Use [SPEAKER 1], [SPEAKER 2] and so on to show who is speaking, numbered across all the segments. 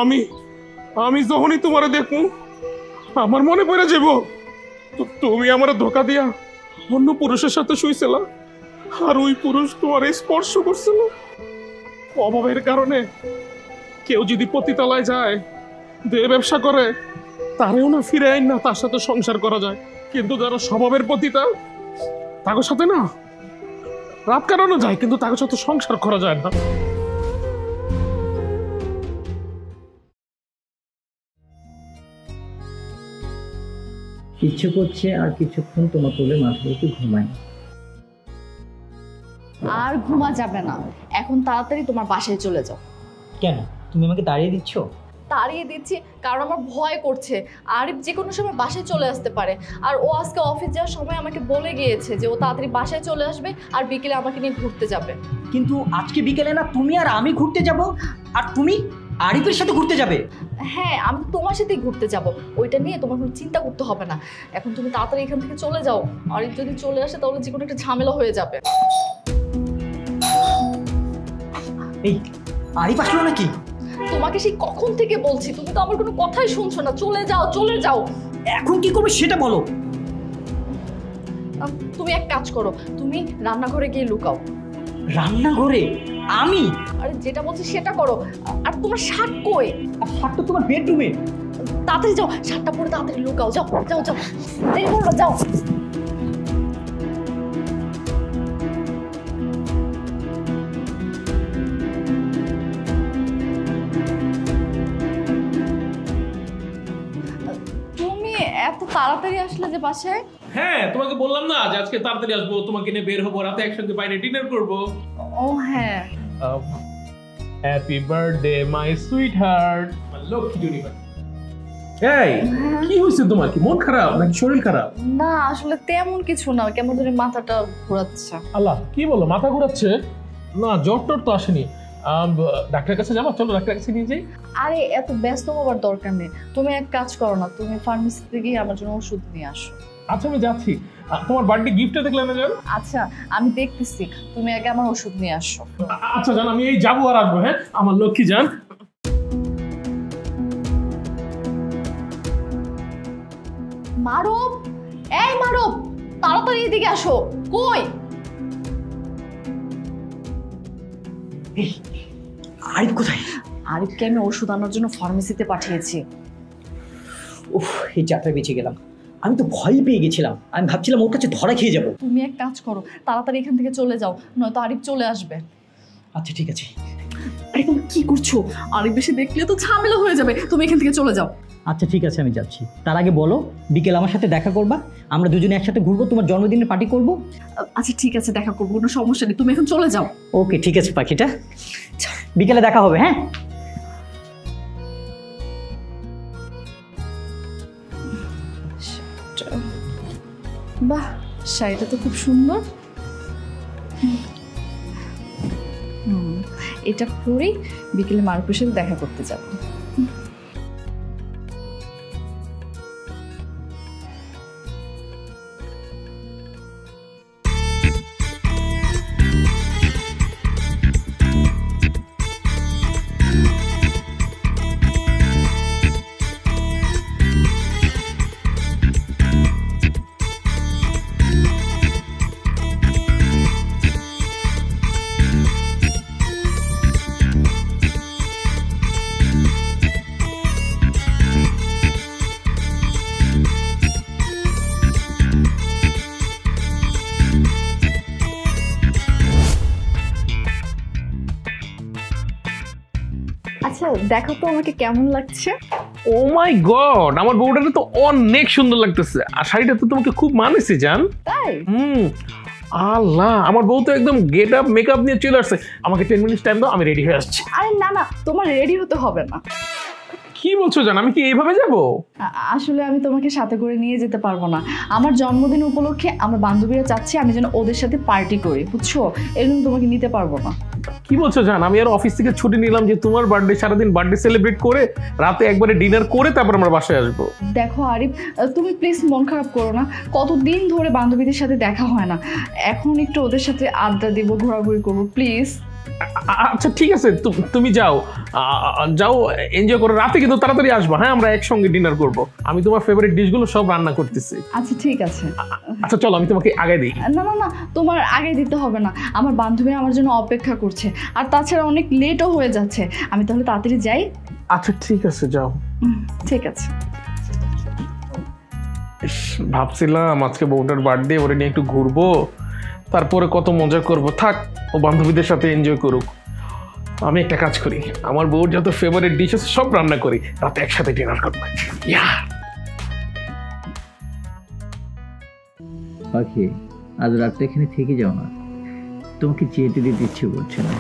[SPEAKER 1] আমি আমি যখনই তোমারে দেখবো আমার মনে পড়ে যাব তুমি আমার ধোকা দিয়া অন্য পুরুষের সাথে শুইছিলা, আর ওই পুরুষ তোমার স্পর্শ করছিল। অভাবের কারণে কেউ যদি পতিতালায় যায়, দেহ ব্যবসা করে, তারেও না ফিরে আইন না তার সাথে সংসার করা যায়, কিন্তু যারা স্বভাবের পতিতা তাদের সাথে না রাত কাটানো যায়, কিন্তু তাদের সাথে সংসার করা যায় না।
[SPEAKER 2] ইচ্ছে করছে আর কিছুক্ষণ তোমার কোলে মাথা রেখে ঘুমাই।
[SPEAKER 3] আর ঘুমা যাবে না, এখন তাড়াতাড়ি তোমার বাসায় চলে যাও।
[SPEAKER 2] কেন তুমি আমাকে দাঁড়িয়ে দিচ্ছ?
[SPEAKER 3] তাড়িয়ে দিচ্ছি কারণ আমার ভয় করছে আরিফ যে কোনো সময় বাসায় চলে আসতে পারে, আর ও আজকে অফিস যাওয়ার সময় আমাকে বলে গিয়েছে যে ও তাড়াতাড়ি বাসায় চলে আসবে আর বিকেলে আমাকে নিয়ে ঘুরতে যাবে।
[SPEAKER 2] কিন্তু আজকে বিকেলে না তুমি আর আমি ঘুরতে যাব, আর তুমি আরিফের সাথে ঘুরতে যাবে।
[SPEAKER 3] হ্যাঁ, আমি তো তোমার সাথেই ঘুরতে যাব, ওইটা নিয়ে তোমার কোনো চিন্তা করতে হবে না। এখন তুমি তাড়াতাড়ি এখান থেকে চলে যাও, আরিফ যদি চলে আসে তাহলে যে কোনো একটা ঝামেলা হয়ে যাবে।
[SPEAKER 2] এই আরিফ আসলো নাকি?
[SPEAKER 3] তোমাকে সেই কখন থেকে বলছি, তুমি তো আমার কোনো কথাই শুনছো না। চলে যাও, চলে যাও।
[SPEAKER 2] এখন কি করবে সেটা বলো।
[SPEAKER 3] তুমি এক কাজ করো, তুমি রান্নাঘরে গিয়ে লুকাও।
[SPEAKER 2] রান্নাঘরে? আমি?
[SPEAKER 3] আরে যেটা বলছি সেটা করো। আর তোমার শার্ট কই?
[SPEAKER 2] আর শার্ট তো তোমার বেডরুমে।
[SPEAKER 3] তাড়াতাড়ি যাও, শার্টটা পরে তাড়াতাড়ি লুকাও। যাও যাও যাও, দেরি করো না, যাও। তুমি এত তাড়াতাড়ি আসলে যে বাসায়?
[SPEAKER 1] হ্যাঁ, তোমাকে বললাম না যে আজকে তাড়াতাড়ি আসবো, তোমাকে নিয়ে বের হবো, রাতে একসঙ্গে বাইরে ডিনার করবো।
[SPEAKER 3] ও হ্যাঁ।
[SPEAKER 1] Happy birthday my sweetheart, Lakshmi জুনিবার। এই কি হয়েছে তোমার? কি মন খারাপ নাকি শরীর খারাপ?
[SPEAKER 3] না আসলে তেমন কিছু না, কেমন ধরে মাথাটা ঘোরাচ্ছে।
[SPEAKER 1] আল্লাহ, কি বলো মাথা ঘোরাচ্ছে? না জ্বর টর তো আসেনি। ডাক্তারের কাছে যাবো, চলো ডাক্তারের কাছে নিয়ে যাই।
[SPEAKER 3] আরে এত ব্যস্ত হবার দরকার নেই, তুমি এক কাজ করো না, তুমি ফার্মেসিতে গিয়ে আমার জন্য ওষুধ নিয়ে আসো।
[SPEAKER 1] আচ্ছা আমি যাচ্ছি। তোমার বার্থডে গিফটটা দেখলে না জান?
[SPEAKER 3] আচ্ছা আমি দেখতেছি, তুমি আগে আমার ওষুধ নিয়ে আসো।
[SPEAKER 1] আচ্ছা জান, আমি এই যাবো আর আসবো। হ্যাঁ আমার লক্ষ্মী জান।
[SPEAKER 3] মারব, এই মারব, তাড়াতাড়ি এদিকে আসো। কই?
[SPEAKER 2] আরিফ কোথায়?
[SPEAKER 3] আরিফকে আমি ওষুধ আনার জন্য ফার্মেসিতে পাঠিয়েছি।
[SPEAKER 2] উফ, এই যাত্রায় বেঁচে গেলাম। আমি তো ভয় পেয়ে গেছিলাম, আমি ভাবছিলাম ওর কাছে ধরা খেয়ে যাবো।
[SPEAKER 3] তুমি এক কাজ করো, তাড়াতাড়ি এখান থেকে চলে যাও, নয়তো আরিফ চলে আসবে।
[SPEAKER 2] আচ্ছা ঠিক আছে।
[SPEAKER 3] আরে তুমি কি করছো? আরিফ বেশি দেখলে তো ঝামেলা হয়ে যাবে, তুমি এখান থেকে চলে যাও।
[SPEAKER 2] আচ্ছা ঠিক আছে, আমি যাচ্ছি। তার আগে বলো বিকেল আমার সাথে দেখা করবা, আমরা দুজনে একসাথে ঘুরবো, তোমার জন্মদিনের পার্টি করবো।
[SPEAKER 3] আচ্ছা ঠিক আছে, দেখা করবো, কোনো সমস্যা নেই, তুমি এখন চলে যাও।
[SPEAKER 2] ওকে ঠিক আছে পাখিটা, বিকেলে দেখা হবে। হ্যাঁ
[SPEAKER 3] বাহ, শাড়িটা তো খুব সুন্দর। এটা পরেই বিকেলে মারুফের সাথে দেখা করতে যাবো। আচ্ছা দেখো তো আমাকে কেমন লাগছে।
[SPEAKER 1] ও মাই গড, আমার বউটাকে তো অনেক সুন্দর লাগতেছে, আর শাড়িটা তো তোমাকে খুব মানেছে জান।
[SPEAKER 3] তাই?
[SPEAKER 1] আল্লাহ, আমার বউ তো একদম গেট আপ মেকআপ নিয়ে চলে আসছে। আমাকে 10 মিনিট টাইম দাও, আমি রেডি হয়ে আসছি।
[SPEAKER 3] আরে না না, তোমার রেডি হতে হবে না।
[SPEAKER 1] কি বলছো জান? আমি কি এইভাবে যাব?
[SPEAKER 3] আসলে আমি তোমাকে সাথে করে নিয়ে যেতে পারবো না। আমার জন্মদিন উপলক্ষে আমার বান্ধবীরা চাচ্ছে আমি যেন ওদের সাথে পার্টি করি, বুঝছো? এই জন্য তোমাকে নিতে পারবো না।
[SPEAKER 1] কি বলছো জান? আমি আর অফিস থেকে ছুটি নিলাম যে তোমার বার্থডে, সারাদিন বার্থডে সেলিব্রেট করে রাতে একবারে ডিনার করে তারপর আমরা বাসায় আসবো।
[SPEAKER 3] দেখো আরিফ, তুমি প্লিজ মন খারাপ করো না, কতদিন ধরে বান্ধবীদের সাথে দেখা হয় না, এখন একটু ওদের সাথে আড্ডা দিব, ঘোরাঘুরি করবো, প্লিজ।
[SPEAKER 1] আচ্ছা ঠিক আছে, তুমি যাও, যাও এনজয় করো, রাতে কিন্তু তাড়াতাড়ি আসবা। হ্যাঁ, আমরা একসঙ্গে ডিনার করব। আমি তোমার ফেভারিট ডিশগুলো সব রান্না করতেছি।
[SPEAKER 3] আচ্ছা ঠিক আছে।
[SPEAKER 1] আচ্ছা চলো, আমি তোমাকে আগে দিই।
[SPEAKER 3] না না না, তোমার আগে দিতে হবে না, আমার বান্ধবী আমার জন্য অপেক্ষা করছে, আর তাছাড়া অনেক লেটও হয়ে যাচ্ছে। আমি তাহলে তাড়াতাড়ি যাই।
[SPEAKER 1] আচ্ছা ঠিক আছে, যাও।
[SPEAKER 3] ঠিক আছে।
[SPEAKER 1] ভাবছিলাম আজকে বউটার বার্থডে, ওরে নিয়ে একটু ঘুরবো, তারপরে কত মজা করব। থাক, ও বান্ধবীদের সাথে এনজয় করুক। আমি একটা কাজ করি, আমার বউর যত ফেভারিট ডিশ আছে সব রান্না করি, রাতে একসাথে ডিনার করবো।
[SPEAKER 2] পাখি, আজ রাতটা এখানে থেকে যাও না, তোমাকে যেতে দিতে ইচ্ছে করছে না।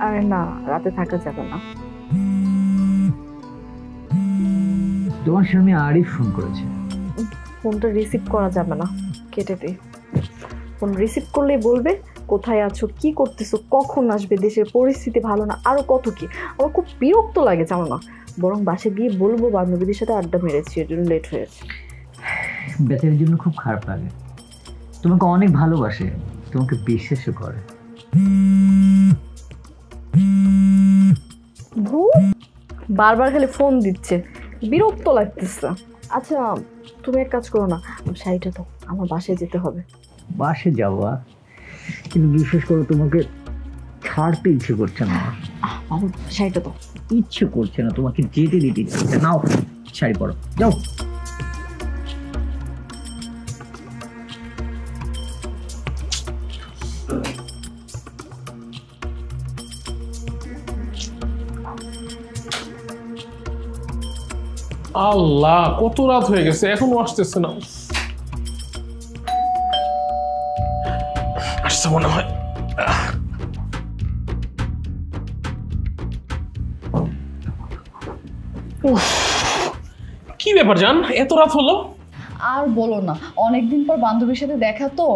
[SPEAKER 3] আরে না, রাতে থাকা যাবে না।
[SPEAKER 2] তোমার স্বামী আরিফ ফোন করেছে।
[SPEAKER 4] ফোনটা রিসিভ করা যাবে না, কেটে দে। ফোন রিসিভ করলেই বলবে কোথায় আছো, কি করতেছো, কখন আসবে, দেশের পরিস্থিতি ভালো না, আরো কত কি। আমার খুব বিরক্ত লাগে, জানো না। বরং বাসে গিয়ে বলবো বান্ধবীদের সাথে আড্ডা মেরেছি, এর জন্য লেট হয়েছে।
[SPEAKER 2] বেচারির জন্য খুব খারাপ লাগে, তোমাকে অনেক ভালোবাসে, তোমাকে বিশ্বাসও করে।
[SPEAKER 4] বারবার খালি ফোন দিচ্ছে, বিরক্ত লাগতেছে। আচ্ছা তুমি এক কাজ করো না, শাড়িটা তো আমার বাসায় যেতে হবে।
[SPEAKER 2] বাসে যাওয়া, কিন্তু বিশেষ করে তোমাকে ছাড়তে ইচ্ছে করছে না।
[SPEAKER 4] বাবু শাড়িটা তো।
[SPEAKER 2] ইচ্ছে করছে না, তোমাকে যেতে দিতে ইচ্ছে করছে। নাও শাড়ি পরো, যাও।
[SPEAKER 1] আল্লাহ, কত রাত হয়ে গেছে, এখনো আসতেছে না। আসছে মনে হয়। উফ, কি ব্যাপার জান, এত রাত হলো?
[SPEAKER 3] আর বলো না, অনেকদিন পর বান্ধবীর সাথে দেখা তো,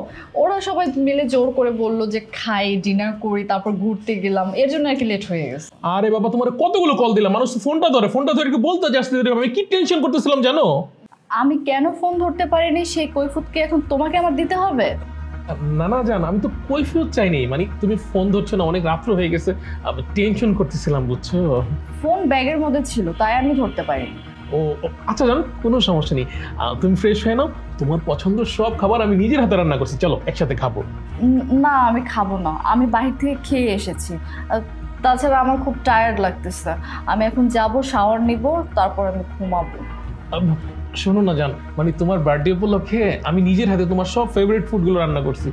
[SPEAKER 3] ওরা সবাই মিলে জোর করে বললো যে খাই, ডিনার করি, তারপর ঘুরতে গেলাম, এর জন্য আর কি লেট হয়ে গেছে।
[SPEAKER 1] আরে বাবা, তোমার কতগুলো কল দিলাম, মানুষ ফোনটা ধরে কি বলতে যাচ্ছে, আমি কি টেনশন করতেছিলাম জানো?
[SPEAKER 3] আমি কেন ফোন ধরতে পারিনি সেই কৈফিয়তকে এখন তোমাকে আমার দিতে হবে?
[SPEAKER 1] না না জান, আমি তো কৈফিয়ত চাইনি, মানে তুমি ফোন ধরছো না, অনেক রাত্র হয়ে গেছে, টেনশন করতেছিলাম, বুঝছো?
[SPEAKER 3] ফোন ব্যাগের মধ্যে ছিল, তাই আমি ধরতে পারিনি।
[SPEAKER 1] ও আচ্ছা জান, কোনো সমস্যা নেই, তুমি ফ্রেশ হয়ে নাও, তোমার পছন্দের সব খাবার আমি নিজের হাতে রান্না করছি, চলো একসাথে খাবো।
[SPEAKER 3] না আমি খাবো না, আমি বাহির থেকে খেয়ে এসেছি। তাছাড়া আমার খুব টায়ার্ড লাগতেছে, আমি এখন যাব, শাওয়ার নিব, তারপর আমি ঘুমাবো।
[SPEAKER 1] শোনো না জান, মানে তোমার বার্থডে উপলক্ষে আমি নিজের হাতে তোমার সব ফেভারিট ফুডগুলো রান্না করছি।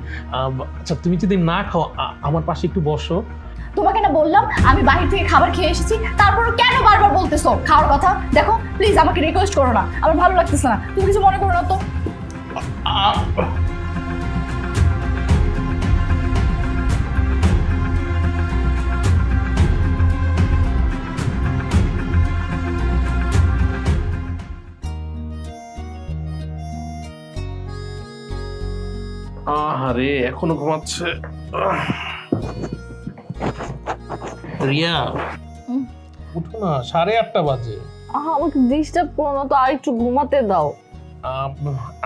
[SPEAKER 1] আচ্ছা তুমি যদি না খাও, আমার পাশে একটু বসো।
[SPEAKER 3] তোমাকে না বললাম আমি বাহির থেকে খাবার খেয়ে এসেছি, তারপর কেন বারবার বলতেছো খাওয়ার কথা? দেখো প্লিজ, আমাকে রিকোয়েস্ট করো না, আমার ভালো লাগতেছে না, তুমি কিছু মনে করো না তো।
[SPEAKER 1] আরে এখনো ঘুমাচ্ছে। রিয়া উঠো না, 8:30 বাজে।
[SPEAKER 4] আমাকে ডিস্টার্ব করো না তো, আর একটু ঘুমাতে দাও।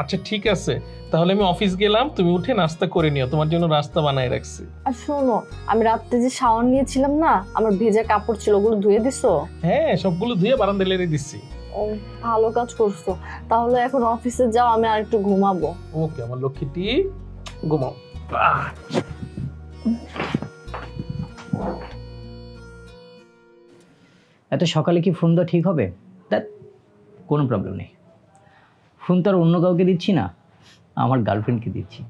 [SPEAKER 1] আচ্ছা ঠিক আছে, তাহলে আমি অফিস গেলাম, তুমি উঠে নাস্তা করে নিও, তোমার জন্য রাস্তা বানাই রাখছি।
[SPEAKER 4] আর শোনো, আমি রাত্রে যে শাওয়ার নিয়েছিলাম না, আমার ভেজা কাপড় ছিল, ওগুলো ধুয়ে দিছো?
[SPEAKER 1] হ্যাঁ, সবগুলো ধুয়ে বারান্দায় লেড়ে দিচ্ছি।
[SPEAKER 4] ও ভালো কাজ করছো। তাহলে এখন অফিসে যাও, আমি আর একটু ঘুমাবো।
[SPEAKER 1] ওকে আমার লক্ষ্মীটি, ঘুমাও।
[SPEAKER 2] এত সকালে কি ফোন দেওয়া ঠিক হবে? তা কোনো প্রবলেম নেই, ফোন তো আর অন্য কাউকে দিচ্ছি না, আমার গার্লফ্রেন্ডকে দিচ্ছি।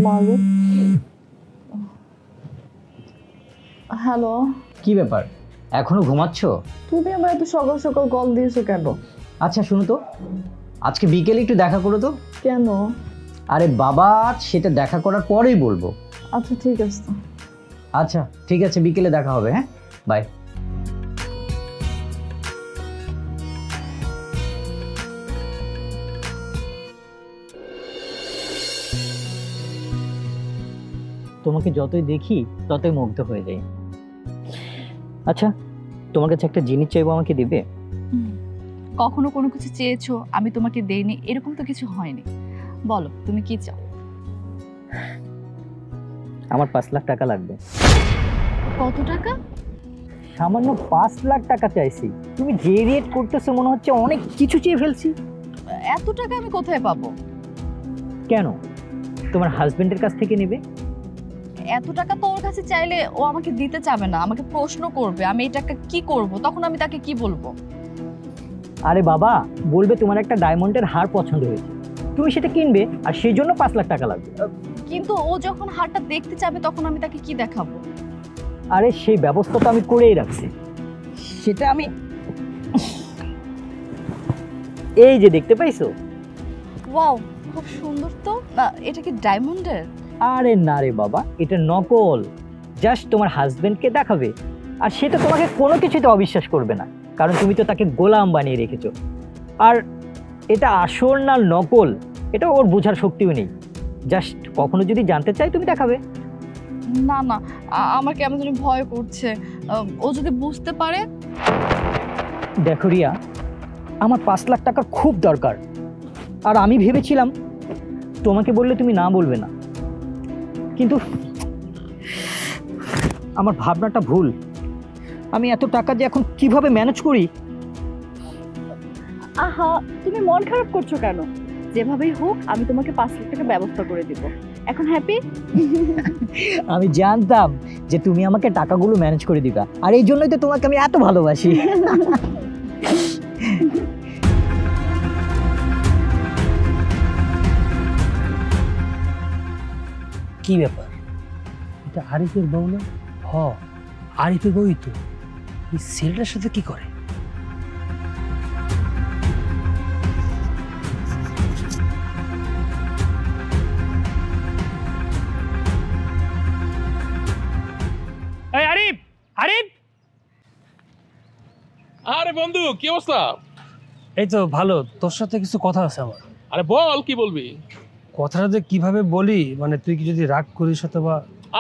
[SPEAKER 4] মালু,
[SPEAKER 3] হ্যালো,
[SPEAKER 2] কি ব্যাপার, এখনো ঘুমাচ্ছ?
[SPEAKER 4] তুমি আমার এত সকাল সকাল কল দিয়েছো কেন?
[SPEAKER 2] আচ্ছা শুনো তো, আজকে বিকেলে একটু দেখা করো তো।
[SPEAKER 4] কেন?
[SPEAKER 2] আরে বাবা, সেটা দেখা করার পরেই বলবো।
[SPEAKER 4] আচ্ছা ঠিক আছে।
[SPEAKER 2] আচ্ছা ঠিক আছে, বিকেলে দেখা হবে, হ্যাঁ বাই। তোমাকে যতই দেখি ততই মুগ্ধ হয়ে যাই। আচ্ছা তোমার কাছে একটা জিনিস চাইবো, আমাকে দিবে?
[SPEAKER 3] কখনো কোনো কিছু চেয়েছো আমি তোমাকে দেইনি, এরকম তো কিছু হয়নি। বলো তুমি কি চাও?
[SPEAKER 2] আমার 5 লাখ টাকা লাগবে।
[SPEAKER 3] কত টাকা?
[SPEAKER 2] সামান্য 5 লাখ টাকা চাইছি। তুমি যে রেট করতেছো মনে হচ্ছে অনেক কিছু চেয়ে ফেলছি।
[SPEAKER 3] এত টাকা আমি কোথায় পাবো?
[SPEAKER 2] কেন, তোমার হাজবেন্ডের কাছ থেকে নেবে?
[SPEAKER 3] এত টাকা তো ওর কাছে চাইলে ও আমাকে দিতে চাবে না, আমাকে প্রশ্ন করবে আমি এই টাকা কি করব, তখন আমি তাকে কি বলবো?
[SPEAKER 2] আরে বাবা, বলবে তোমার একটা ডায়মন্ডের হার পছন্দ হয়েছে, তুমি সেটা কিনবে, আর সেই জন্য 5 লাখ টাকা লাগবে।
[SPEAKER 3] কিন্তু ও যখন হারটা দেখতে চাবে তখন আমি তাকে কি দেখাবো?
[SPEAKER 2] আরে সেই ব্যবস্থা তো আমি করেই রাখছি, সেটা আমি এই যে দেখতে পাইছো।
[SPEAKER 3] ওয়াও, খুব সুন্দর তো। এটা কি ডায়মন্ডের?
[SPEAKER 2] আরে না রে বাবা, এটা নকল। জাস্ট তোমার হাজবেন্ডকে দেখাবে, আর সেটা তোমাকে কোনো কিছুতে অবিশ্বাস করবে না, কারণ তুমি তো তাকে গোলাম বানিয়ে রেখেছো। আর এটা আসল না নকল এটা ওর বোঝার শক্তিও নেই। জাস্ট কখনো যদি জানতে চাই তুমি দেখাবে।
[SPEAKER 3] না না, আমার কেমন জানি ভয় করছে। ও যদি বুঝতে পারে।
[SPEAKER 2] দেখো রিয়া, আমার 5 লাখ টাকার খুব দরকার, আর আমি ভেবেছিলাম তোমাকে বললে তুমি না বলবে না, কিন্তু আমার ভাবনাটা ভুল। আমি এত টাকা যে এখন কিভাবে ম্যানেজ করি।
[SPEAKER 3] আহা, তুমি মন খারাপ করছো কেন? যেভাবেই হোক আমি তোমাকে 5 লাখ টাকা ব্যবস্থা করে দিব। এখন হ্যাপি?
[SPEAKER 2] আমি জানতাম যে তুমি আমাকে টাকাগুলো ম্যানেজ করে দিবা, আর এই জন্যই তো তোমাকে আমি এত ভালোবাসি।
[SPEAKER 5] কি ব্যাপার, এটা আরিফের বউ না? হ, আরিফের বউই তো। এই ছেলেটার সাথে কি করে? এই আরিফ, আরিফ!
[SPEAKER 1] আরে বন্ধু, কি অবস্থা?
[SPEAKER 5] এই তো ভালো, তোর সাথে কিছু কথা আছে আমার।
[SPEAKER 1] আরে বল, কি বলবি?
[SPEAKER 5] কথাটা যে কিভাবে বলি, মানে তুই কি যদি রাগ করিস অথবা।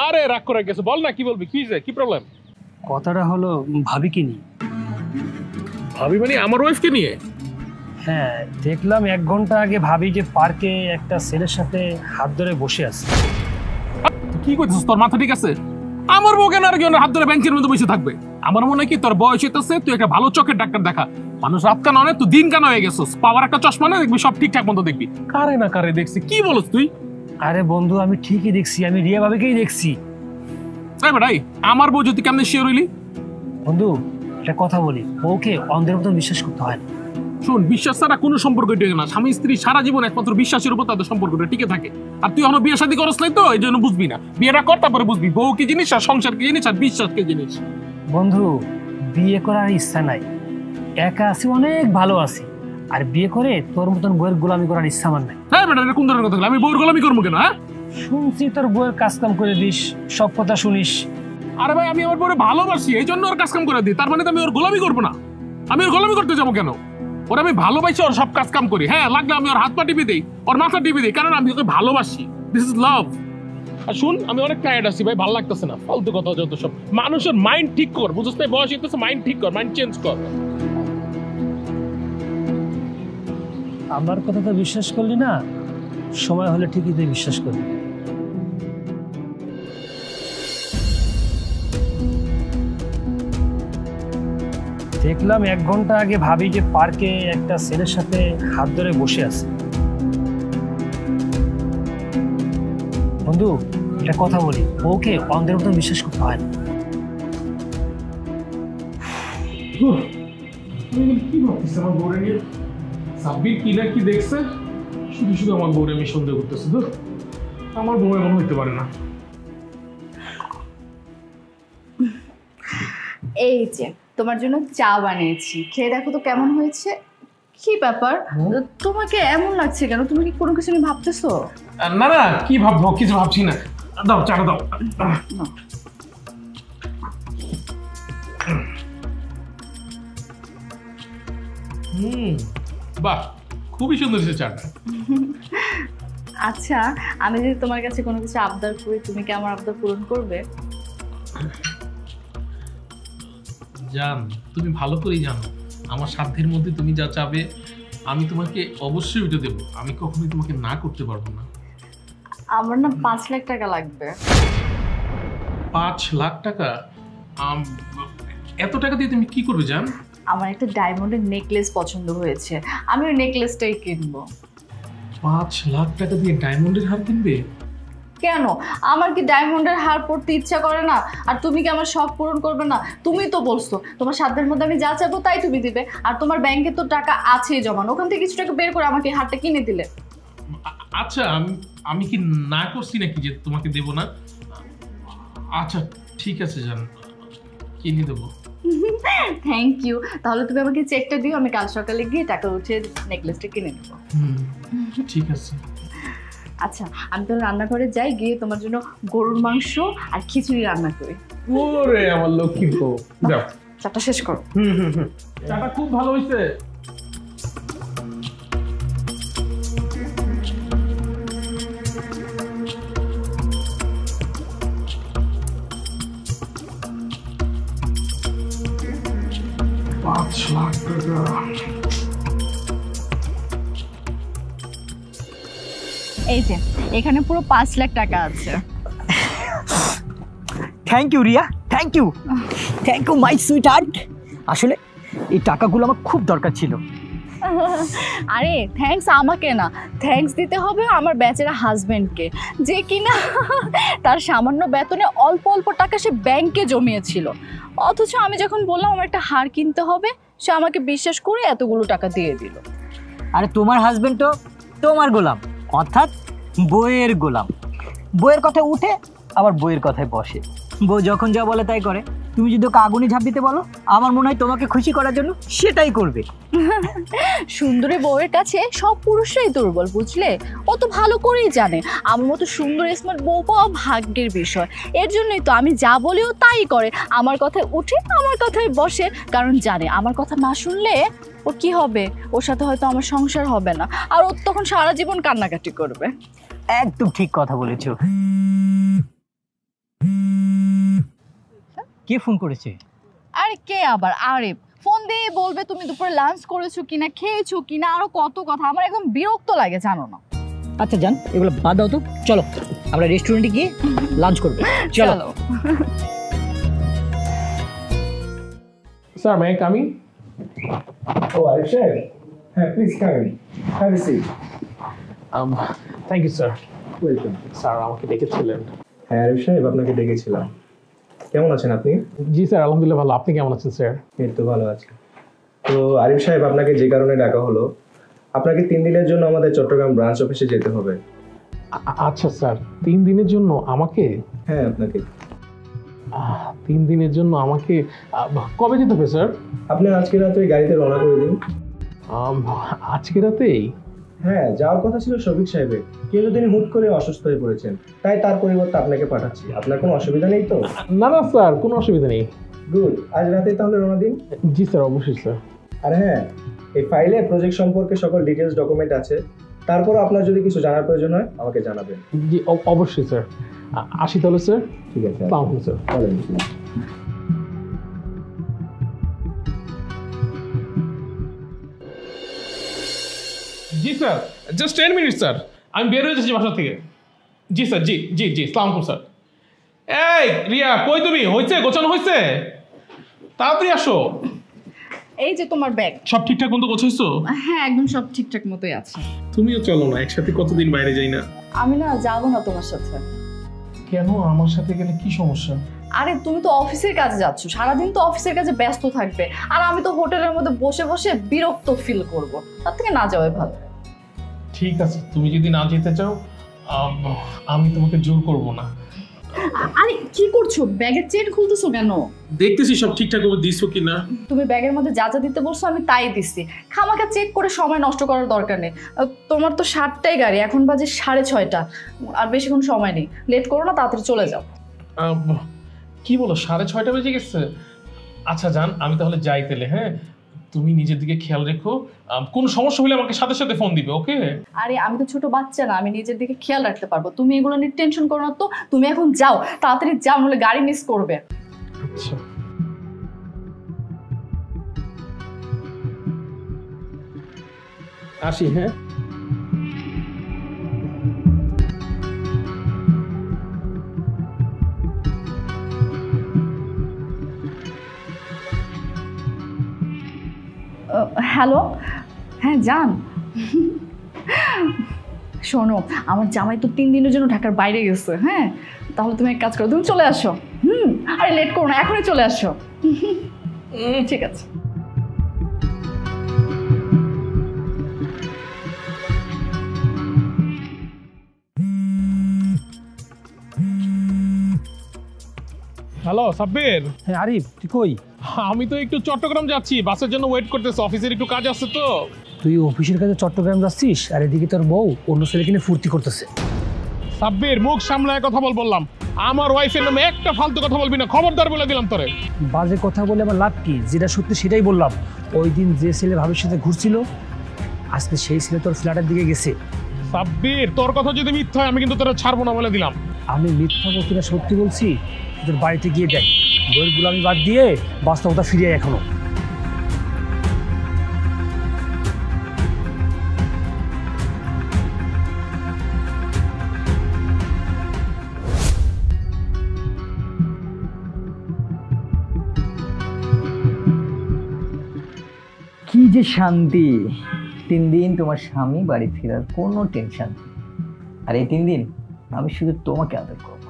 [SPEAKER 1] আরে রাগ করে গেছে, বল না কি বলবি, কি প্রবলেম?
[SPEAKER 5] কথাটা হলো ভাবিকে নিয়ে।
[SPEAKER 1] ভাবি মানে আমার ওয়াইফকে নিয়ে?
[SPEAKER 5] হ্যাঁ, দেখলাম 1 ঘন্টা আগে ভাবি যে পার্কে একটা ছেলের সাথে হাত ধরে বসে আছে।
[SPEAKER 1] তুই কি করছিস? তোর মাথা ঠিক আছে? আমার বউ কেন আর কি হাত ধরে ব্যাংকের মধ্যে বসে থাকবে? আমার মনে হয় কি তোর বয়স হইতেছে, তুই একটা ভালো চোখের ডাক্তার দেখা। মানুষ রাত কানা অনেক, তুই দিন কানা হয়ে গেছিস। পাওয়ার একটা চশমা না, দেখবি সব ঠিকঠাক মতো দেখবি। কারে না কারে দেখছি, কি বলছ তুই?
[SPEAKER 5] আরে বন্ধু, আমি ঠিকই দেখছি, আমি রিয়া ভাবিকেই দেখছি।
[SPEAKER 1] তাই বেটাই, আমার বউ যদি কেমনে শিওর হইলি?
[SPEAKER 5] বন্ধু, একটা কথা বলি, বউকে অন্ধের মতন বিশ্বাস করতে হয় না।
[SPEAKER 1] শোন, বিশ্বাস ছাড়া কোনো সম্পর্ক টিকে না। স্বামী স্ত্রী সারা জীবন একমাত্র বিশ্বাসের উপর তাদের সম্পর্কটা টিকে থাকে। আর তুই এখনো বিয়ে শাদী করছ নাই তো, এই জন্য বুঝবি না। বিয়েটা কর, তারপরে বুঝবি বউ কি জিনিস, আর সংসার কি জিনিস, আর বিশ্বাস কি জিনিস।
[SPEAKER 5] বন্ধু, বিয়ে করার ইচ্ছা নাই, একা আছি, অনেক ভালো আছি। আর বিয়ে করে তোর মতন বউয়ের গোলামি করার ইচ্ছা আমার নাই।
[SPEAKER 1] হ্যাঁ বেটা, কোন ধরনের কথা? আমি বউর গোলামি করবো কেন? হ্যাঁ,
[SPEAKER 5] শুনছি তোর বউয়ের কাজ কাম করে দিস, সব কথা শুনিস।
[SPEAKER 1] আরে ভাই, আমি আমার বউরে ভালোবাসি, এই জন্য ওর কাজ কাম করে দিই। তার মানে তো আমি ওর গোলামি করবো না? আমি ওর গোলামি করতে যাবো কেন? ওর আমি ভালোবাসি, ওর সব কাজ কাম করি। হ্যাঁ, লাগলে আমি ওর হাত পা টিপে দিই, ওর মাথা টিপে দিই, কারণ আমি ওকে ভালোবাসি। This is love. আর শুন, আমি অনেক টায়ার্ড আছি ভাই, ভালো লাগতেছে না। ফালতু কথা যত সব। মানুষের মাইন্ড ঠিক কর, বুঝছিস না? বয়স হইতেছে, মাইন্ড ঠিক কর, মাইন্ড চেঞ্জ কর।
[SPEAKER 5] আমার কথা তো বিশ্বাস করলি না, সময় হলে ঠিকই তুই বিশ্বাস করবি। দেখলাম 1 ঘন্টা আগে ভাবি যে পার্কে একটা ছেলের সাথে হাত ধরে বসে আছে। বন্ধু, একটা কথা বলি, ওকে অন্ধের মতন বিশ্বাস করতে হয় না।
[SPEAKER 1] কি ভাবছিস আমার বউরে নিয়ে? সাব্বির কি না কি দেখছে, শুধু শুধু আমার বউরে আমি সন্দেহ করতেছি। তো আমার বউ এমন হইতে পারে না।
[SPEAKER 3] এই যে তোমার জন্য চা বানিয়েছি, খেয়ে দেখো তো কেমন হয়েছে। কি ব্যাপার, তোমাকে এমন লাগছে কেন? তুমি কি কোনো কিছু নিয়ে ভাবতেছো?
[SPEAKER 1] না না, কি ভাববো, কিছু ভাবছি না। দাও, চাটা দাও। বাহ, খুবই সুন্দর হয়েছে চাটা।
[SPEAKER 3] আচ্ছা, আমি যদি তোমার কাছে কোনো কিছু আবদার করি, তুমি কি আমার আবদার পূরণ করবে?
[SPEAKER 1] জান, তুমি ভালো করেই জানো আমার সাধ্যের মধ্যে তুমি যা চাবে আমি তোমাকে অবশ্যই ওইটা দেবো। আমি কখনোই তোমাকে না করতে পারবো না।
[SPEAKER 3] আমার না 5 লাখ টাকা লাগবে।
[SPEAKER 1] 5 লাখ টাকা? এত টাকা দিয়ে তুমি কি করবে জান?
[SPEAKER 3] আমার একটা ডায়মন্ডের নেকলেস পছন্দ হয়েছে, আমি ওই নেকলেসটাই কিনবো।
[SPEAKER 1] 5 লাখ টাকা দিয়ে ডায়মন্ডের হার কিনবে?
[SPEAKER 3] কেন, আমার কি ডায়মন্ডের হার পরতে ইচ্ছা করে না? আর তুমি কি আমার শখ পূরণ করবে না? তুমি তো বলছো তোমার সাধ্যের মধ্যে আমি যা চাইবো তাই তুমি দিবে, আর তোমার ব্যাংকে তো টাকা আছেই জমানো, ওখান থেকে কিছু টাকা বের করে আমাকে হারটা কিনে দিলে।
[SPEAKER 1] আচ্ছা, আমি কি না করছি নাকি যে তোমাকে দেব না? আচ্ছা ঠিক আছে জান, কিনে দেবো।
[SPEAKER 3] Thank you. তাহলে তুমি আমাকে চেকটা দিও, আমি কাল সকালে গিয়ে টাকা উঠে নেকলেসটা কিনে নেবো।
[SPEAKER 1] ঠিক আছে।
[SPEAKER 3] আচ্ছা, আমি তাহলে রান্নাঘরে যাই, গিয়ে তোমার জন্য গরুর মাংস আর খিচুড়ি রান্না করি।
[SPEAKER 1] ওরে আমার লক্ষ্মী গো, যাও
[SPEAKER 3] চাটা শেষ করো।
[SPEAKER 1] চাটা খুব ভালো হয়েছে।
[SPEAKER 3] এই যে এখানে পুরো 5 লাখ টাকা আছে।
[SPEAKER 2] Thank you Riya, thank you my sweetheart. আসলে এই টাকাগুলো আমার খুব দরকার ছিল।
[SPEAKER 3] আরে থ্যাঙ্কস আমাকে না, থ্যাঙ্কস দিতে হবে আমার বেচারা হাজবেন্ডকে, যে কিনা তার সামান্য বেতনে অল্প অল্প টাকা সে ব্যাংকে জমিয়েছিল, অথচ আমি যখন বললাম আমার একটা হার কিনতে হবে সে আমাকে বিশ্বাস করে এতগুলো টাকা দিয়ে দিল।
[SPEAKER 2] আরে তোমার হাজবেন্ড তো তোমার গোলাম, অর্থাৎ বইয়ের গোলাম। বইয়ের কথায় উঠে আবার বইয়ের কথায় বসে। বউ যখন যা বলে তাই করে। তুমি যদি ওকে আগুনে ঝাঁপ দিতে বলো, আমার মনে হয় তোমাকে খুশি করার জন্য সেটাই করবে।
[SPEAKER 3] সুন্দরী বউয়ের কাছে সব পুরুষরাই দুর্বল, বুঝলে? ও তো ভালো করেই জানে আমার মতো সুন্দর স্মার্ট বউ পাওয়া ভাগ্যের বিষয়। এর জন্যই তো আমি যা বলিও তাই করে, আমার কথায় উঠে আমার কথায় বসে, কারণ জানে আমার কথা না শুনলে ওর কি হবে, ওর সাথে হয়তো আমার সংসার হবে না, আর ও তখন সারা জীবন কান্নাকাটি করবে।
[SPEAKER 2] একদম ঠিক কথা বলেছো। কে ফোন করেছে?
[SPEAKER 3] আরে কে আবার? আরে ফোন দিয়ে বলবে তুমি দুপুরে লাঞ্চ করেছো কিনা, খেয়েছো কিনা, আরো কত কথা। আমার একদম বিরক্ত লাগে, জানো না?
[SPEAKER 2] আচ্ছা জান, এগুলো বাদ দাও তো, চলো আমরা রেস্টুরেন্টে গিয়ে লাঞ্চ করবো। চলো।
[SPEAKER 1] Sir, may I coming?
[SPEAKER 6] Oh, Arif Sheikh. Yeah, please come in. Have a seat.
[SPEAKER 1] Thank you sir.
[SPEAKER 6] Welcome.
[SPEAKER 1] Sir আমাকে ডেকেছিলেন?
[SPEAKER 6] হ্যাঁ আরিফ সাহেব, আপনাকে ডেকেছিলাম। কেমন আছেন আপনি?
[SPEAKER 1] জি স্যার, আলহামদুলিল্লাহ ভালো। আপনি কেমন আছেন স্যার?
[SPEAKER 6] এই তো ভালো আছি। তো আরিফ সাহেব, আপনাকে যে কারণে ডাকা হলো, আপনাকে 3 দিনের জন্য আমাদের চট্টগ্রাম ব্রাঞ্চ অফিসে যেতে হবে।
[SPEAKER 1] আচ্ছা স্যার, 3 দিনের জন্য আমাকে?
[SPEAKER 6] হ্যাঁ আপনাকে।
[SPEAKER 1] 3 দিনের জন্য আমাকে কবে যেতে হবে স্যার?
[SPEAKER 6] আপনি আজকে রাতে গাড়িতে রওনা করে দিন।
[SPEAKER 1] আজকে রাতেই?
[SPEAKER 6] হ্যাঁ, যাওয়ার কথা ছিল শফিক সাহেবের, কিন্তু তিনি হুট করে অসুস্থ হয়ে পড়েছেন, তাই তার পরিবর্তে আপনাকে পাঠাচ্ছি। আপনার কোনো অসুবিধা নেই তো?
[SPEAKER 1] না না স্যার, কোনো অসুবিধা নেই।
[SPEAKER 6] গুড, আজ রাতেই তাহলে রওনা দিন।
[SPEAKER 1] জি স্যার, অবশ্যই স্যার।
[SPEAKER 6] আর হ্যাঁ, এই ফাইলে প্রজেক্ট সম্পর্কে সকল ডিটেলস ডকুমেন্ট আছে, তারপর আপনার যদি কিছু জানার প্রয়োজন হয় আমাকে জানাবেন।
[SPEAKER 1] জি অবশ্যই স্যার। আসি তাহলে স্যার।
[SPEAKER 6] ঠিক আছে,
[SPEAKER 1] আসসালামু আলাইকুম স্যার।
[SPEAKER 6] ওয়ালাইকুম।
[SPEAKER 1] জি স্যার, জাস্ট 10 মিনিট স্যার, আমি বের হয়ে যাচ্ছি বাসা থেকে। জি স্যার, জি জি জি, আসসালামু আলাইকুম স্যার। এই রিয়া, কই তুমি? হয়েছে, গোছানো হয়েছে? তাড়াতাড়ি আসো।
[SPEAKER 3] এই যে তোমার ব্যাগ।
[SPEAKER 1] সব ঠিকঠাক মতো গোছাইছো?
[SPEAKER 3] হ্যাঁ, একদম সব ঠিকঠাক মতোই আছে।
[SPEAKER 1] তুমিও চলো না, একসাথে কতদিন বাইরে যাই না।
[SPEAKER 3] আমি না যাবো না তোমার সাথে।
[SPEAKER 1] কেন? আমার সাথে গেলে কি সমস্যা?
[SPEAKER 3] আরে তুমি তো অফিসের কাজে যাচ্ছ, সারাদিন তো অফিসের কাজে ব্যস্ত থাকবে, আর আমি তো হোটেলের মধ্যে বসে বসে বিরক্ত ফিল করব, তার থেকে না যাওয়াই ভালো।
[SPEAKER 1] ঠিক আছে, তুমি যদি না যেতে চাও আমি তোমাকে জোর করব না।
[SPEAKER 3] আরে কি করছো? ব্যাগের চেন খুলতেছো কেন?
[SPEAKER 1] দেখতেছি সব ঠিকঠাক ভাবে দিছো কিনা।
[SPEAKER 3] তুমি ব্যাগের মধ্যে যা যা দিতে বলছো আমি তাই দিচ্ছি, খামাখা চেক করে সময় নষ্ট করার দরকার নেই। তোমার তো 7টায় গাড়ি, এখন বাজে 6:30, আর বেশিক্ষণ সময় নেই, লেট করো না, তাড়াতাড়ি চলে যাও।
[SPEAKER 1] কি বলো, 6:30 বেজে গেছে? আচ্ছা জান, আমি তাহলে যাই তাহলে। হ্যাঁ, তুমি নিজের দিকে খেয়াল রেখো, কোনো সমস্যা হলে আমাকে সাথে সাথে ফোন দিবে, ওকে?
[SPEAKER 3] আরে আমি তো ছোট বাচ্চা না, আমি নিজের দিকে খেয়াল রাখতে পারবো, তুমি এগুলো নিয়ে টেনশন করো না তো। তুমি এখন যাও, তাড়াতাড়ি যাও, নাহলে গাড়ি মিস করবে।
[SPEAKER 1] আচ্ছা। আসি, হ্যাঁ।
[SPEAKER 3] হ্যালো, হ্যাঁ যান। শোনো, আমার জামাই তো 3 দিনের জন্য ঢাকার বাইরে গেছে। হ্যাঁ, তাহলে তুমি এক কাজ করো, তুমি চলে আসো। আরে লেট করো না, এখনই চলে আসো। ঠিক আছে।
[SPEAKER 1] হ্যালো সাব্বির,
[SPEAKER 5] হ্যাঁ আরিফ, তুই কই?
[SPEAKER 1] আমি তো একটু চট্টগ্রাম যাচ্ছি, বাসের জন্য ওয়েট করতেছি, অফিসের একটু কাজ আছে তো।
[SPEAKER 5] তুই অফিসের কাছে চট্টগ্রাম যাচ্ছিস, আর এদিকে তোর বউ অন্য ছেলে কিনে ফুর্তি করতেছে।
[SPEAKER 1] সাব্বির, মুখ সামলায় কথা বললাম। আমার ওয়াইফের নামে একটা ফালতু কথা বলবি না, খবরদার বলে দিলাম তোরে।
[SPEAKER 5] বাজে কথা বলে আমার লাভ কি? যেটা সত্যি সেটাই বললাম। ওই দিন যে ছেলে ভাবির সাথে ঘুরছিল, আজকে সেই ছেলে তোর ফ্ল্যাটের দিকে গেছে।
[SPEAKER 1] সাব্বির, তোর কথা যদি মিথ্যা হয় আমি কিন্তু তোরা ছাড়বো না বলে দিলাম।
[SPEAKER 5] আমি মিথ্যা বলছি না, সত্যি বলছি। তোর বাড়িতে গিয়ে দেখ, বইয়ের গুলামি বাদ দিয়ে বাস্তবতা ফিরিয়ে এখনো।
[SPEAKER 2] কি যে শান্তি! 3 দিন তোমার স্বামী বাড়ি ফেরার কোনো টেনশন নেই। আর এই 3 দিন আমি শুধু তোমাকে আদর করবো।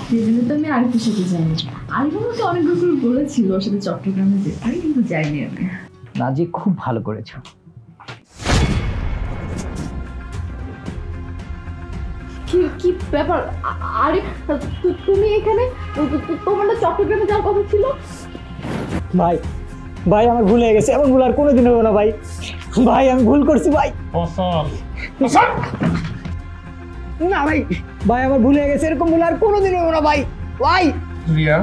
[SPEAKER 3] সেই জন্য তো আমি আরিফের সাথে যাইনি। আরিফ আমাকে অনেক বছর বলেছিল ওর সাথে চট্টগ্রামে যেতে, আমি কিন্তু যাইনি। আমি
[SPEAKER 2] নাজি, খুব ভালো করেছো।
[SPEAKER 4] কি ব্যাপার আরিফ, তুমি এখানে? তোমার না চট্টগ্রামে যাওয়ার কথা ছিল?
[SPEAKER 2] ভাই, ভাই আমার ভুল হয়ে গেছে, এমন ভুল আর কোনোদিন হবে না ভাই। ভাই আমি ভুল করছি ভাই। না ভাই, ভাই আমার ভুল হয়ে গেছে, এরকম ভুল আর কোনোদিন হবে না ভাই। ভাই
[SPEAKER 1] রিয়া,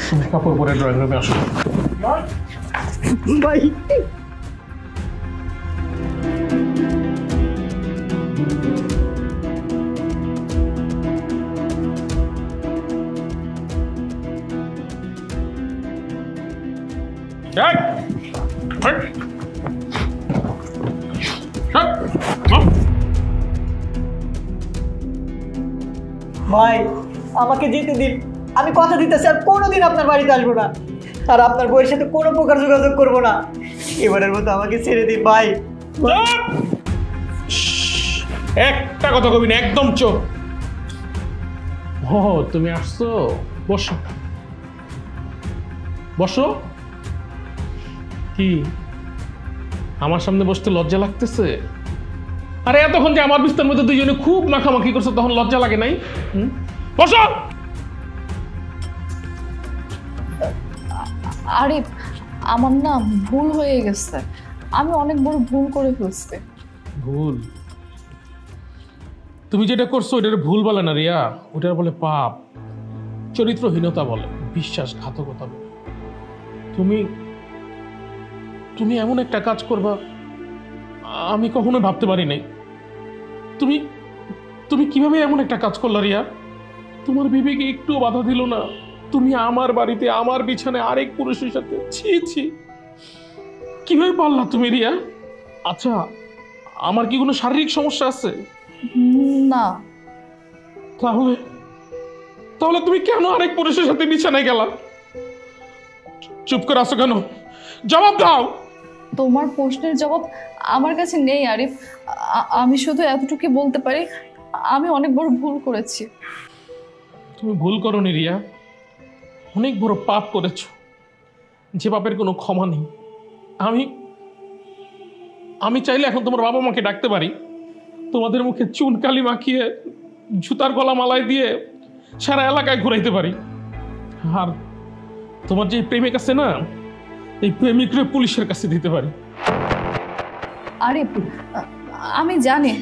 [SPEAKER 1] তুমি কাপড় পরে ড্রয়িং রুমে আসো।
[SPEAKER 2] ভাই ভাই আমাকে যেতে দিন, আমি কথা দিতেছি আর কোনোদিন আপনার বাড়িতে আসবো না, আর আপনার বউয়ের সাথে কোনো প্রকার যোগাযোগ করবো না। এবারের মতো আমাকে ছেড়ে দিন ভাই।
[SPEAKER 1] একটা কথা কবি না, একদম চোখ। ও তুমি আসছো, বসো বসো। কি আমার সামনে বসতে লজ্জা লাগতেছে? আরে এতক্ষণ যে আমার বিস্তার মধ্যে দুইজনে খুব মাখামাখি করছো, তখন লজ্জা লাগে নাই? বসো।
[SPEAKER 3] আরিফ, আমার না ভুল হয়ে গেছে, আমি অনেক বড় ভুল করে ফেলছি।
[SPEAKER 1] ভুল? তুমি যেটা করছো ওইটার ভুল বলে না রিয়া, ওটার বলে পাপ, চরিত্রহীনতা বলে, বিশ্বাসঘাতকতা বলে। তুমি তুমি এমন একটা কাজ করবা আমি কখনো ভাবতে পারি নাই। তুমি তুমি কিভাবে এমন একটা কাজ করলা রিয়া? তোমার বিবেকে একটুও বাধা দিল না? তুমি আমার বাড়িতে আমার বিছানায় আরেক পুরুষের সাথে, ছি ছি, কিভাবে পারলা তুমি রিয়া? আচ্ছা, আমার কি কোনো শারীরিক সমস্যা আছে?
[SPEAKER 3] না।
[SPEAKER 1] তাহলে তাহলে তুমি কেন আরেক পুরুষের সাথে বিছানায় গেলা? চুপ করে আছো কেন? জবাব দাও।
[SPEAKER 3] তোমার প্রশ্নের জবাব আমার কাছে নেই আরিফ। আমি শুধু এতটুকু বলতে পারি, আমি অনেক বড় ভুল করেছি।
[SPEAKER 1] তুমি ভুল করোনি রিয়া, অনেক বড় পাপ করেছো, যে পাপের কোনো ক্ষমা নেই। আমি আমি চাইলে এখন তোমার বাবা মাকে ডাকতে পারি, তোমাদের মুখে চুনকালি মাখিয়ে জুতার গলা মালায় দিয়ে সারা এলাকায় ঘুরাইতে পারি। আর তোমার যে প্রেমিক আছে না, এই প্রেমিকরে পুলিশের কাছে দিতে পারি।
[SPEAKER 3] আরিফ, আমি জানি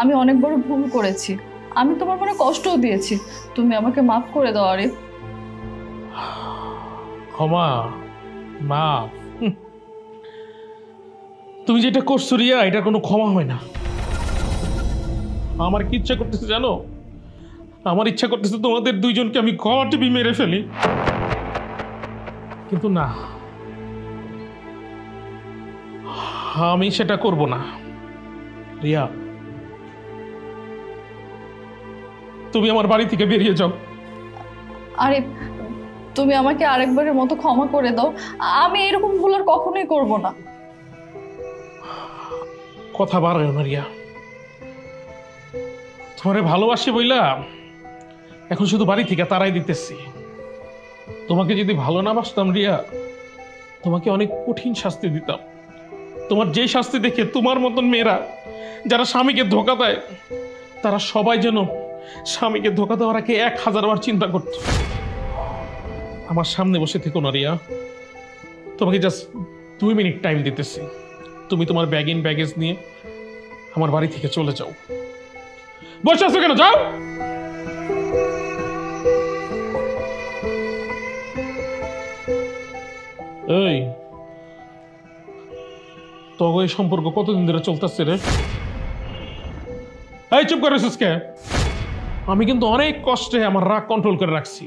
[SPEAKER 3] আমি অনেক বড় ভুল করেছি, আমি তোমার মনে কষ্টও দিয়েছি, তুমি আমাকে মাফ করে দাও আরিফ।
[SPEAKER 1] ক্ষমা, মাফ? তুমি যেটা করছো রিয়া, এটা কোনো ক্ষমা হয় না। আমার কি ইচ্ছা করতেছে জানো? আমার ইচ্ছা করতেছে তোমাদের দুইজনকে আমি গলা টিপি মেরে ফেলি, কিন্তু না, আমি সেটা করব না রিয়া। তুমি আমার বাড়ি থেকে বেরিয়ে যাও।
[SPEAKER 3] আরে তুমি আমাকে আরেকবারের মতো ক্ষমা করে দাও, আমি এরকম ভুল আর কখনোই করব না।
[SPEAKER 1] কথা বাড়ায় না রিয়া, তোমারে ভালোবাসি বইলা এখন শুধু বাড়ি থেকে তারাই দিতেছি। তোমাকে যদি ভালো না বাসতাম রিয়া, তোমাকে অনেক কঠিন শাস্তি দিতাম। তোমার যে শাস্তি দেখে তোমার মতন মেয়েরা যারা স্বামীকে ধোকা দেয়, তারা সবাই যেন স্বামীকে ধোকা দেওয়ার আগে 1000 বার চিন্তা করত। আমার সামনে বসে থেকো না রিয়া, তোমাকে জাস্ট 2 মিনিট টাইম দিতেছি। তুমি তোমার ব্যাগ ইন ব্যাগেজ নিয়ে আমার বাড়ি থেকে চলে যাও। বসে আছো কেন, যাও। এই তো এই সম্পর্ক কতদিন ধরে চলতেছে রে? এই চুপ করে রেছিস কে? আমি কিন্তু অনেক কষ্টে আমার রাগ কন্ট্রোল করে রাখছি।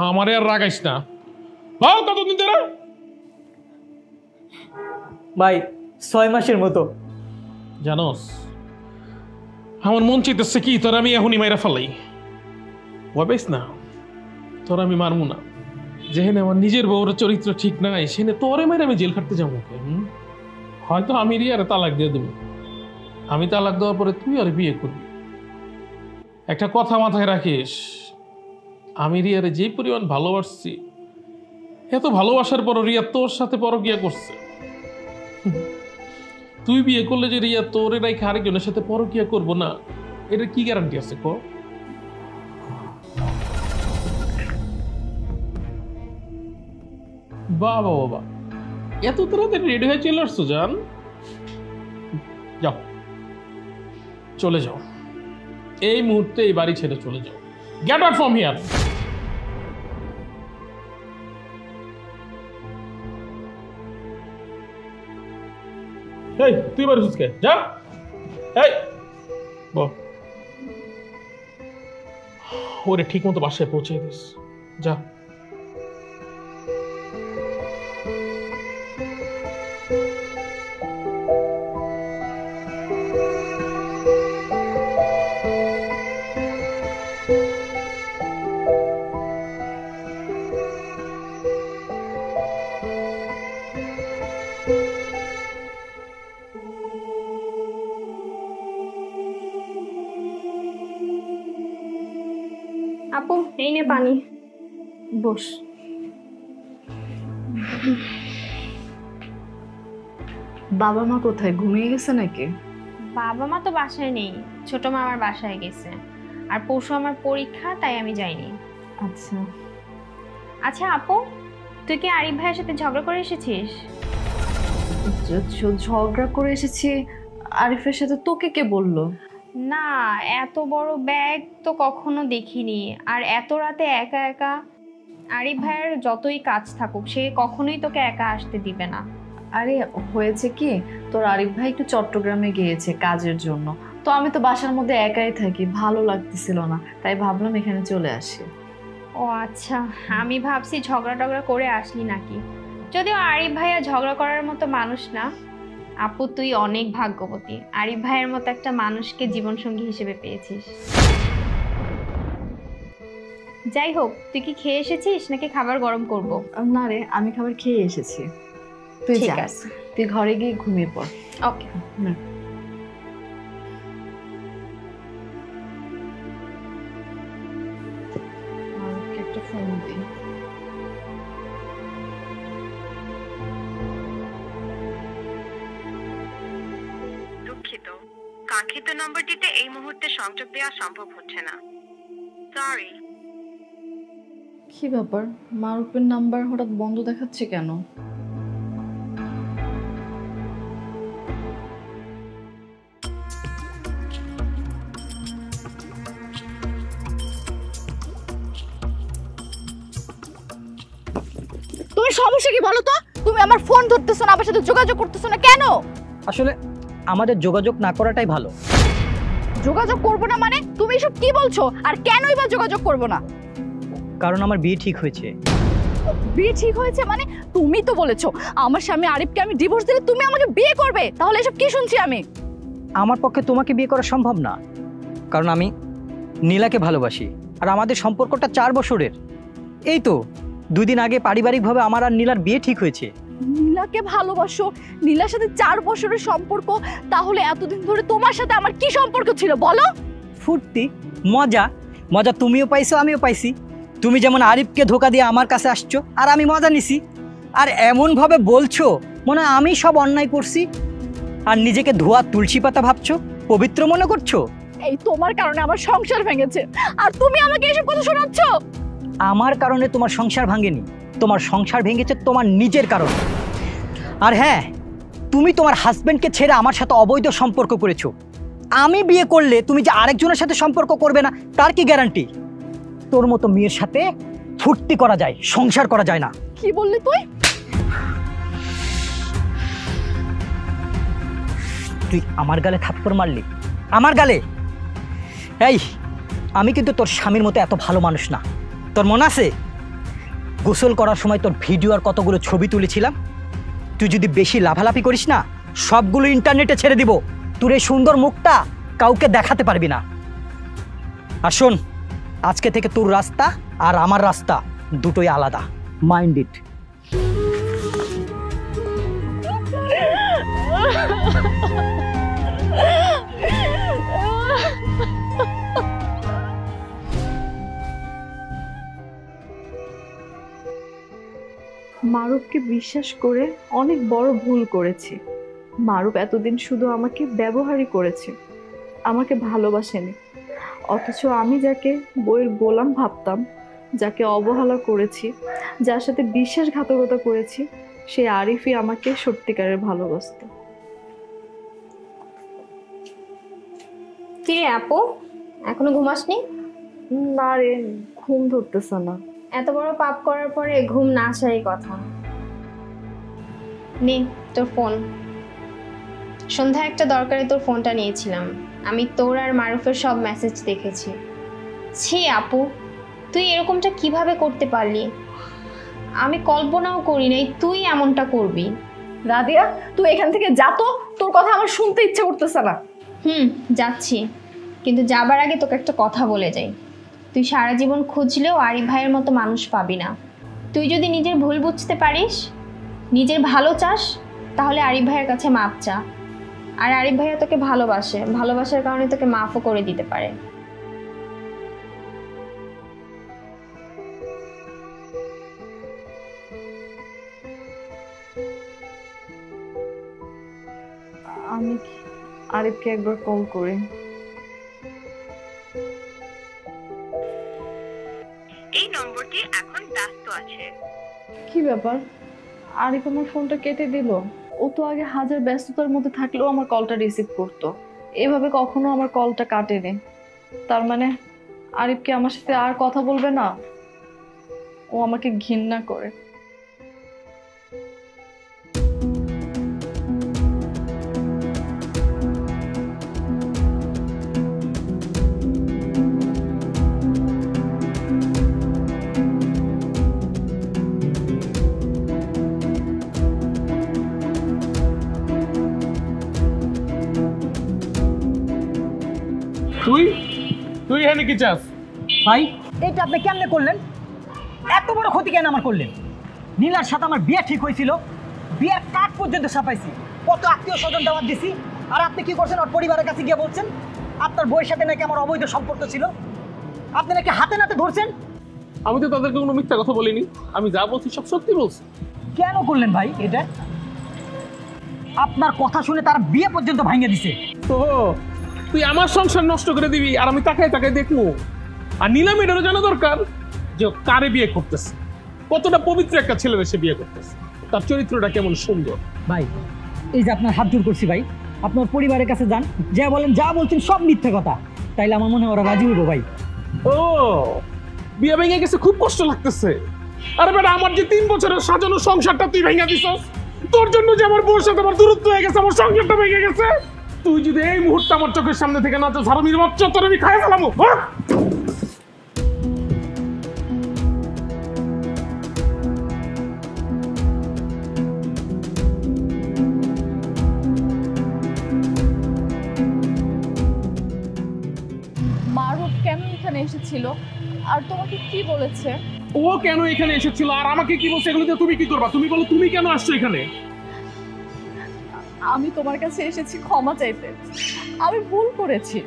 [SPEAKER 1] আমারে আর রাগাইস না। বল কতদিন ধরে?
[SPEAKER 2] ভাই 6 মাসের মতো।
[SPEAKER 1] জানোস আমার মন চাইতেছে কি তোর আমি এখনই মাইরা ফেলাই। ভাবিস না তোর আমি মারমু না। যেখানে আমার নিজের বউর চরিত্র ঠিক নাই সেখানে তোরে মাইরা আমি জেল খাটতে যাবো। হয়তো আমি রিয়ারে তালাক দিয়ে দেবো। আমি তালাক দেওয়ার পরে তুই আর বিয়ে করবি। একটা কথা মাথায় রাখিস, আমি রিয়ারে যে পরিমাণ ভালোবাসছি, এত ভালোবাসার পর রিয়া তোর সাথে পরকিয়া করছে। তুই বিয়ে করলে যে রিয়া তোর এরাই আরেকজনের সাথে পরকিয়া করবো না, এটা কি গ্যারান্টি আছে কো? বাবা বাবা এত তাড়াতাড়ি রেডি হয়ে চলে আসছো জান। যাও, চলে যাও, এই মুহূর্তে এই বাড়ি ছেড়ে চলে যাও। Get out from here. এই তুই বাড়ি সুস্কে যা। এই ওরে ঠিক মতো বাসায় পৌঁছে দিস, যা।
[SPEAKER 7] আপু এই নে পানি।
[SPEAKER 4] বস। বাবা মা কোথায়, ঘুমিয়ে গেছে নাকি?
[SPEAKER 7] বাবা মা তো বাসায় নেই, ছোট মা আমার বাসায় গেছে। আর পরশু আমার পরীক্ষা, তাই আমি যাইনি।
[SPEAKER 4] আচ্ছা
[SPEAKER 7] আচ্ছা আপু, তুই কি আরিফ ভাইয়ের সাথে ঝগড়া করে এসেছিস?
[SPEAKER 4] ঝগড়া করে এসেছি আরিফের সাথে? তোকে কে বললো?
[SPEAKER 7] না, এত বড় ব্যাগ তো কখনো দেখিনি, আর এত রাতে একা একা। আরিফ ভাইয়ের যতই কাজ থাকুক, সে কখনোই তোকে একা আসতে দিবে না।
[SPEAKER 4] আরে হয়েছে কি, তোর আরিফ ভাই একটু চট্টগ্রামে গিয়েছে কাজের জন্য, তো আমি তো বাসার মধ্যে একাই থাকি, ভালো লাগতেছিল না, তাই ভাবলাম এখানে চলে আসি।
[SPEAKER 7] ও আচ্ছা, আমি ভাবছি ঝগড়া টগড়া করে আসলি নাকি। যদিও আরিফ ভাইয়া ঝগড়া করার মতো মানুষ না। আপু তুই অনেক ভাগ্যবতী, আরিফ ভাইয়ের মতো একটা মানুষকে জীবনসঙ্গী হিসেবে পেয়েছিস। যাই হোক, তুই কি খেয়ে এসেছিস নাকি খাবার গরম করব?
[SPEAKER 4] না রে, আমি খাবার খেয়ে এসেছি। তুই
[SPEAKER 7] ঠিক
[SPEAKER 4] যা,
[SPEAKER 7] আছে।
[SPEAKER 4] তুই ঘরে গিয়ে ঘুমিয়ে পড়।
[SPEAKER 7] ওকে।
[SPEAKER 4] একটা ফোন দিই।
[SPEAKER 8] দুঃখিত, কাঙ্ক্ষিত নম্বরটিতে এই মুহূর্তে সংযোগ দেওয়া সম্ভব হচ্ছে না। সরি।
[SPEAKER 4] কি ব্যাপার, মারুফের নাম্বার হঠাৎ বন্ধ দেখাচ্ছে কেন?
[SPEAKER 3] তুমি সমস্যা কি বলো তো? তুমি আমার ফোন ধরতেছো না, আমার সাথে যোগাযোগ করতেছো না কেন?
[SPEAKER 2] আসলে আমাদের যোগাযোগ না করাটাই ভালো।
[SPEAKER 3] যোগাযোগ করবো না মানে? তুমি এসব কি বলছো? আর কেনই বা যোগাযোগ করবো না?
[SPEAKER 2] কারণ আমার বিয়ে ঠিক হয়েছে।
[SPEAKER 3] বিয়ে ঠিক হয়েছে মানে? তুমি তো বলেছো আমার স্বামী আরিফকে আমি ডিভোর্স দিলে তুমি আমাকে বিয়ে করবে, তাহলে এসব কি শুনছি আমি?
[SPEAKER 2] আমার পক্ষে তোমাকে বিয়ে করা সম্ভব না, কারণ আমি নীলাকে ভালোবাসি আর আমাদের সম্পর্কটা 4 বছরের। এই তো 2 দিন আগে পারিবারিকভাবে আমার আর নীলার বিয়ে ঠিক হয়েছে।
[SPEAKER 3] নীলাকে ভালোবাসো, নীলার সাথে 4 বছরের সম্পর্ক, তাহলে এতদিন ধরে তোমার সাথে আমার কি সম্পর্ক ছিল বলো?
[SPEAKER 2] ফুর্তি, মজা। মজা তুমিও পাইছো, আমিও পাইছি। তুমি যেমন আরিফকে ধোকা দিয়ে আমার কাছে আসছো আর আমি মজা নিছি, আর এমনভাবে বলছো মনে হয় আমি সব অন্যায় করছি, আর নিজেকে ধোয়া তুলসী পাতা ভাবছো, পবিত্র মনে করছো।
[SPEAKER 3] এই তোমার কারণে আমার সংসার ভেঙেছে, আর তুমি আমাকে এসব কথা শোনাচ্ছ?
[SPEAKER 2] আমার কারণে তোমার সংসার ভাঙেনি, তোমার সংসার ভেঙেছে তোমার নিজের কারণে। আর হ্যাঁ, তুমি তোমার হাজবেন্ডকে ছেড়ে আমার সাথে অবৈধ সম্পর্ক করেছো। আমি বিয়ে করলে তুমি যে আরেকজনের সাথে সম্পর্ক করবে না তার কি গ্যারান্টি? তোর মতো মেয়ের সাথে ফুর্তি করা যায়, সংসার করা যায় না।
[SPEAKER 3] কি বললি তুই?
[SPEAKER 2] তুই আমার গালে থাপ্পড় মারলি, আমার গালে? এই, আমি কিন্তু তোর স্বামীর মতো এত ভালো মানুষ না। তোর মনে আছে গোসল করার সময় তোর ভিডিও আর কতগুলো ছবি তুলেছিলাম? তুই যদি বেশি লাফালাফি করিস না, সবগুলো ইন্টারনেটে ছেড়ে দিব। তোর এই সুন্দর মুখটা কাউকে দেখাতে পারবি না। আর শোন, আজকে থেকে তোর রাস্তা আর আমার রাস্তা দুটোই আলাদা। Mind it.
[SPEAKER 4] মারুফকে বিশ্বাস করে অনেক বড় ভুল করেছি। মারুফ এতদিন শুধু আমাকে ব্যবহারই করেছে, আমাকে ভালোবাসেনি। অথচ আমি যাকে বইয়ের গোলাম ভাবতাম, যাকে অবহেলা করেছি, যার সাথে বিশ্বাসঘাতকতা করেছি, সেই আরিফই আমাকে সত্যিকারের ভালোবাসত।
[SPEAKER 7] কি রে আপু, এখনো ঘুমাসনি?
[SPEAKER 4] না রে, ঘুম ধরতেছে না।
[SPEAKER 7] এত বড় পাপ করার পরে ঘুম না আসারই কথা। নে তোর ফোন। সন্ধ্যায় একটা দরকারে তোর ফোনটা নিয়েছিলাম। আমি তোর আর মারুফের সব মেসেজ দেখেছি। ছি আপু, তুই এরকমটা কিভাবে করতে পারলি? আমি কল্পনাও করি নাই তুই এমনটা করবি।
[SPEAKER 3] রাদিয়া, তুই এখান থেকে যা তো, তোর কথা আমার শুনতে ইচ্ছে করতেছে না।
[SPEAKER 7] যাচ্ছি, কিন্তু যাবার আগে তোকে একটা কথা বলে যাই। তুই সারা জীবন খুঁজলেও আরিফ ভাইয়ের মতো মানুষ পাবি না। তুই যদি নিজের ভুল বুঝতে পারিস, নিজের ভালো চাস, তাহলে আরিফ ভাইয়ের কাছে মাপ চা। আর আরিফ ভাইয়া তোকে ভালোবাসে, ভালোবাসার কারণে তোকে মাফও করে দিতে পারে।
[SPEAKER 4] আমি আরিফকে একবার কল করি।
[SPEAKER 8] এই নম্বরটি এখন ব্যস্ত আছে।
[SPEAKER 4] কি ব্যাপার, আরিফ আমার ফোনটা কেটে দিল? ও তো আগে হাজার ব্যস্ততার মধ্যে থাকলেও আমার কলটা রিসিভ করতো, এভাবে কখনো আমার কলটা কাটেনি। তার মানে আরিফ কি আমার সাথে আর কথা বলবে না? ও আমাকে ঘৃণা করে।
[SPEAKER 1] তুই তুই এখানে কি চাস?
[SPEAKER 2] ভাই, এটা আপনি কেমনে করলেন? এত বড় ক্ষতি কেন আমার করলেন? নীলার সাথে আমার বিয়ে ঠিক হয়েছিল, বিয়ের কার্ড পর্যন্ত ছাপাইছি, কত আত্মীয় স্বজন দাওয়াত দিছি, আর আপনি কি করছেন? ওর পরিবারের কাছে গিয়ে বলছেন আপনার বউয়ের সাথে নাকি আমার অবৈধ সম্পর্ক ছিল। আপনি নাকি হাতে নাতে ধরছেন।
[SPEAKER 1] আমি তো তাদেরকে কোনো মিথ্যা কথা বলিনি, আমি যা বলছি সব সত্যি বলছি।
[SPEAKER 2] কেন করলেন ভাই এটা? আপনার কথা শুনে তার বিয়ে পর্যন্ত ভাঙিয়ে দিছে।
[SPEAKER 1] তো তুই আমার সংসার নষ্ট করে দিবি আর আমি তাকাই তাকাই দেখবো? আর নীলা মেয়েটারও জানা দরকার যে ও কারে বিয়ে করতেছে, কতটা পবিত্র একটা ছেলেদের সে বিয়ে করতেছে, তার চরিত্রটা কেমন সুন্দর।
[SPEAKER 2] ভাই, এই যে আপনার হাত জোর করছি ভাই, আপনার পরিবারের কাছে যান, যা বলেন, যা বলছেন সব মিথ্যা কথা, তাইলে আমার মনে হয় ওরা রাজি হইব ভাই।
[SPEAKER 1] ও, বিয়ে ভেঙে গেছে, খুব কষ্ট লাগতেছে। আরে বেটা, আমার যে 3 বছরের সাজানো সংসারটা তুই ভেঙে দিছস, তোর জন্য যে আমার বউর সাথে আমার দূরত্ব হয়ে গেছে, আমার সংসারটা ভেঙে গেছে। তুই যদি এই মুহূর্তে আমার চোখের সামনে থেকে না যাস, হারামির বাচ্চা, তোর আমি খাই ফেলামো।
[SPEAKER 3] এসেছিল আর তোমাকে কি বলেছে?
[SPEAKER 1] ও কেন এখানে এসেছিল আর আমাকে কি বলছে এগুলো দিয়ে তুমি কি করবা? তুমি বলো তুমি কেন আসছো এখানে?
[SPEAKER 3] আমি তোমার কাছে এসেছি ক্ষমা চাইতে। আমি ভুল করেছি,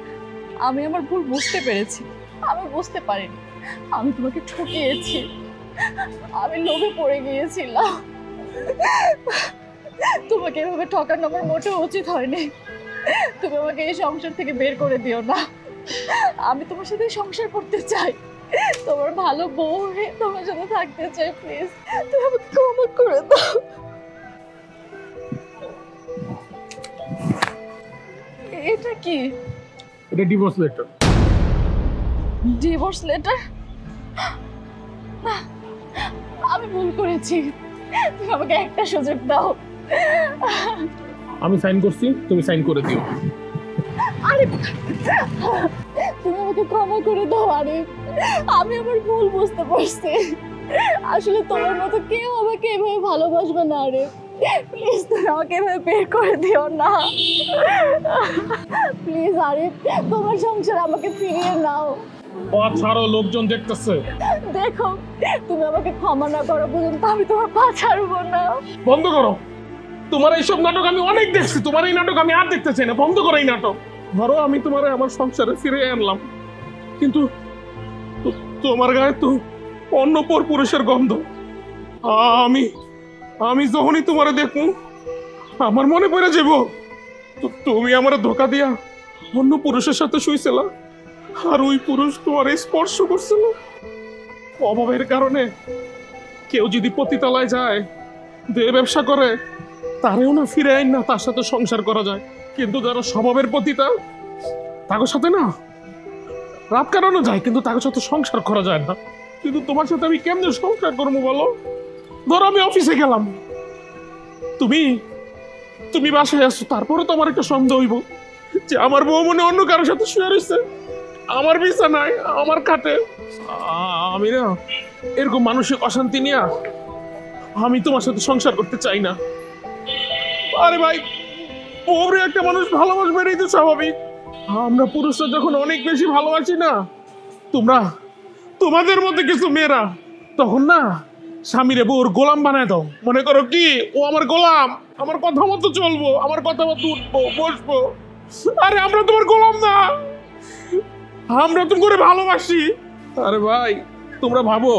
[SPEAKER 3] আমি আমার ভুল বুঝতে পেরেছি। আমি বুঝতে পারিনি, আমি তোমাকে ঠকিয়েছি, আমি লোভে পড়ে গিয়েছিলাম। তোমাকে এভাবে ঠকানো আমার মোটেও উচিত হয়নি। তুমি আমাকে এই সংসার থেকে বের করে দিও না। আমি তোমার সাথে সংসার করতে চাই, তোমার ভালো বউ হয়ে তোমার সাথে থাকতে চাই। প্লিজ তুমি আমাকে ক্ষমা করে দাও। এটা কি?
[SPEAKER 1] এটা ডিভোর্স লেটার।
[SPEAKER 3] Divorce letter? আমি ভুল করেছি, তুমি আমাকে একটা সুযোগ দাও।
[SPEAKER 1] আমি সাইন করছি, তুমি সাইন করে দিও।
[SPEAKER 3] আরে তুমি আমাকে ক্ষমা করে দাও। আরে আমি আমার ভুল বুঝতে পারছি, আসলে তোমার মতো কেউ আমাকে এভাবে ভালোবাসবে না। আরে প্লিজ তুমি আমাকে এভাবে বের করে দিও না প্লিজ। আরে তোমার সংসার আমাকে ফিরিয়ে নাও।
[SPEAKER 1] পথ ছাড়ো, লোকজন দেখতেছে।
[SPEAKER 3] দেখো তুমি আমাকে ক্ষমা না করো পর্যন্ত আমি তোমার পা ছাড়বো না।
[SPEAKER 1] বন্ধ করো, তোমার এইসব নাটক আমি অনেক দেখছি, তোমার এই নাটক আমি আর দেখতে চাই না। বন্ধ করো এই নাটক। ধরো আমি তোমার আমার সংসারে ফিরে আনলাম, কিন্তু তোমার গায়ে তো অন্য পর পুরুষের গন্ধ। আমি আমি যখনই তোমারে দেখবো আমার মনে পড়ে যাব তুমি আমার ধোকা দিয়া অন্য পুরুষের সাথে শুইছিলা, আর ওই পুরুষ তোমার স্পর্শ করছিল। অভাবের কারণে কেউ যদি পতিতালায় যায়, দেহ ব্যবসা করে, তারেও না ফিরে আইন না তার সাথে সংসার করা যায়। কিন্তু যারা স্বভাবের পতিতা তাদের সাথে না রাত কাটানো যায়, কিন্তু তাদের সাথে সংসার করা যায় না। কিন্তু তোমার সাথে আমি কেমনে সংসার করবো বলো? ধরো আমি অফিসে গেলাম, তুমি তুমি বাসায় আসছো, তারপরে তো আমার একটা সন্দেহ হইব যে আমার বউ মনে অন্য কারোর সাথে শুয়ে রয়েছে আমার বিছানায়, আমার খাটে। আমি না এরকম মানসিক অশান্তি নিয়ে আমি তোমার সাথে সংসার করতে চাই না। আরে ভাই, বউরে একটা মানুষ ভালোবাসবে, এটাই তো স্বাভাবিক। আমরা পুরুষরা যখন অনেক বেশি ভালোবাসি না, তোমাদের মধ্যে কিছু মেয়েরা তখন না স্বামীরে বউর গোলাম বানায় দাও। মনে করো কি ও আমার গোলাম, আমার কথা মতো চলবো, আমার কথা মতো উঠবো বসবো। আরে আমরা তোমার গোলাম না, আমরা তুমি করে ভালোবাসি। আরে ভাই, তোমরা ভাবো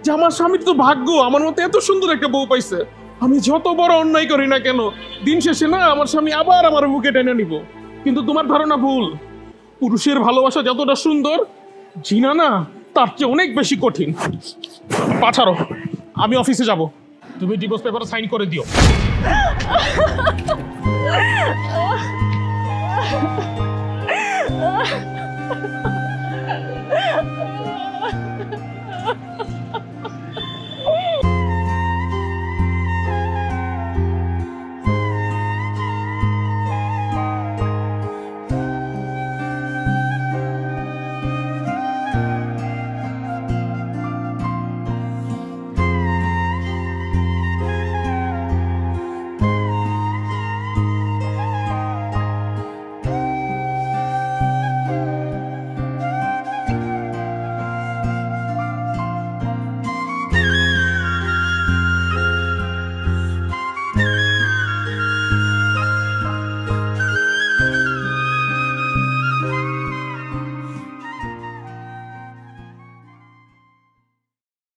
[SPEAKER 1] যে আমার স্বামীর তো ভাগ্য আমার মতো এত সুন্দর একটা বউ পাইছে। আমি যত বড় অন্যায় করি না কেন, দিন শেষে না আমার স্বামী আবার আমার বুকে টেনে নিব। কিন্তু তোমার ধারণা ভুল। পুরুষের ভালোবাসা যতটা সুন্দর, জিনা না তার চেয়ে অনেক বেশি কঠিন। পাঠারো, আমি অফিসে যাব, তুমি ডিভোর্স পেপারে সাইন করে দিও।